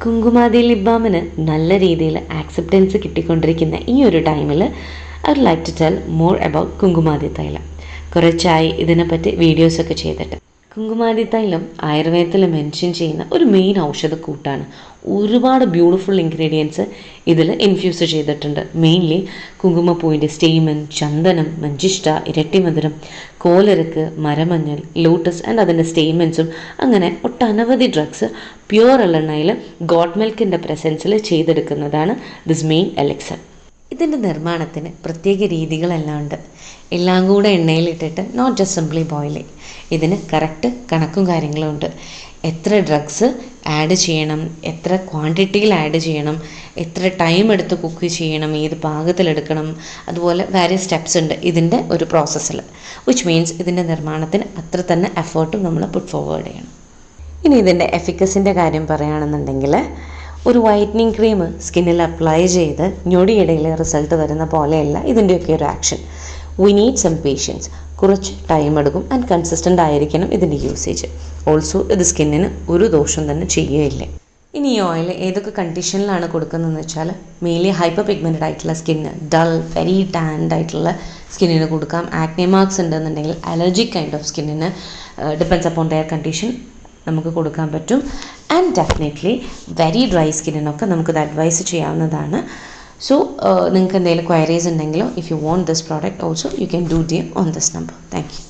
Kumkumadi lip ബാമിന് നല്ല രീതിയിൽ acceptance കിട്ടിക്കൊണ്ടിരിക്കുന്ന ഈ ഒരു ടൈമിൽ I would like to tell more about Kumkumadi thailam. കുറച്ചായി ഇതിനെപ്പറ്റി വീഡിയോസൊക്കെ ചെയ്തിട്ട്. കുങ്കുമാതി തൈലം ആയുർവേദത്തിൽ മെൻഷൻ ചെയ്യുന്ന ഒരു മെയിൻ ഔഷധക്കൂട്ടാണ്. ഒരുപാട് ബ്യൂട്ടിഫുൾ ഇൻഗ്രീഡിയൻസ് ഇതിൽ ഇൻഫ്യൂസ് ചെയ്തിട്ടുണ്ട്. മെയിൻലി കുങ്കുമപ്പൂവിൻ്റെ സ്റ്റേമൻ, ചന്ദനം, മഞ്ചിഷ്ട, ഇരട്ടിമധുരം, കോലരക്ക്, മരമഞ്ഞൾ, ലോട്ടസ് ആൻഡ് അതിൻ്റെ സ്റ്റേമൻസും അങ്ങനെ ഒട്ടനവധി ഡ്രഗ്സ് പ്യുവർ എള്ളെണ്ണയിൽ ഗോഡ് മിൽക്കിൻ്റെ പ്രസൻസിൽ ചെയ്തെടുക്കുന്നതാണ് ദിസ് മെയിൻ എലിക്സർ. ഇതിൻ്റെ നിർമ്മാണത്തിന് പ്രത്യേക രീതികളെല്ലാം ഉണ്ട്. എല്ലാം കൂടെ എണ്ണയിലിട്ടിട്ട് നോട്ട് ജസ്റ്റ് സിംപ്ലി ബോയിലിംഗ്. ഇതിന് കറക്റ്റ് കണക്കും കാര്യങ്ങളും ഉണ്ട്. എത്ര ഡ്രഗ്സ് ആഡ് ചെയ്യണം, എത്ര ക്വാണ്ടിറ്റിയിൽ ആഡ് ചെയ്യണം, എത്ര ടൈം എടുത്ത് കുക്ക് ചെയ്യണം, ഏത് പാകത്തിലെടുക്കണം, അതുപോലെ വേരിയസ് സ്റ്റെപ്സ് ഉണ്ട് ഇതിൻ്റെ ഒരു പ്രോസസ്സിൽ. വിച്ച് മീൻസ് ഇതിൻ്റെ നിർമ്മാണത്തിന് അത്ര തന്നെ എഫേർട്ടും നമ്മൾ പുട്ട് ഫോർവേഡ് ചെയ്യണം. ഇനി ഇതിൻ്റെ എഫിക്കസിൻ്റെ കാര്യം പറയുകയാണെന്നുണ്ടെങ്കിൽ, ഒരു വൈറ്റനിങ് ക്രീം സ്കിന്നിൽ അപ്ലൈ ചെയ്ത് ഞൊടിയിടയിൽ റിസൾട്ട് വരുന്ന പോലെയല്ല ഇതിൻ്റെയൊക്കെ ഒരു action. We need some patience. കുറച്ച് ടൈം എടുക്കും ആൻഡ് കൺസിസ്റ്റൻ്റ് ആയിരിക്കണം ഇതിൻ്റെ യൂസേജ്. ഓൾസോ ഇത് സ്കിന്നിന് ഒരു ദോഷം തന്നെ ചെയ്യുകയില്ല. ഇനി ഈ ഓയിൽ ഏതൊക്കെ കണ്ടീഷനിലാണ് കൊടുക്കുന്നതെന്ന് വെച്ചാൽ, മെയിൻലി ഹൈപ്പർ പിഗ്മെൻറ്റഡ് ആയിട്ടുള്ള സ്കിന്ന്, ഡൾ, വെരി ടാൻഡ് ആയിട്ടുള്ള സ്കിന്നിന് കൊടുക്കാം. ആക്നെ മാർക്സ് ഉണ്ടെന്നുണ്ടെങ്കിൽ, അലർജിക് കൈൻഡ് ഓഫ് സ്കിന്നിന് ഡിപ്പെൻഡ്സ് അപ്പോൺ ദെയർ കണ്ടീഷൻ നമുക്ക് കൊടുക്കാൻ പറ്റും. ആൻഡ് ഡെഫിനറ്റ്ലി വെരി ഡ്രൈ സ്കിന്നിനൊക്കെ നമുക്കിത് അഡ്വൈസ് ചെയ്യാവുന്നതാണ്. സോ നിങ്ങൾക്ക് എന്തെങ്കിലും ക്വയറീസ് ഉണ്ടെങ്കിലോ, if you want this product also you can do DM on this number. Thank you.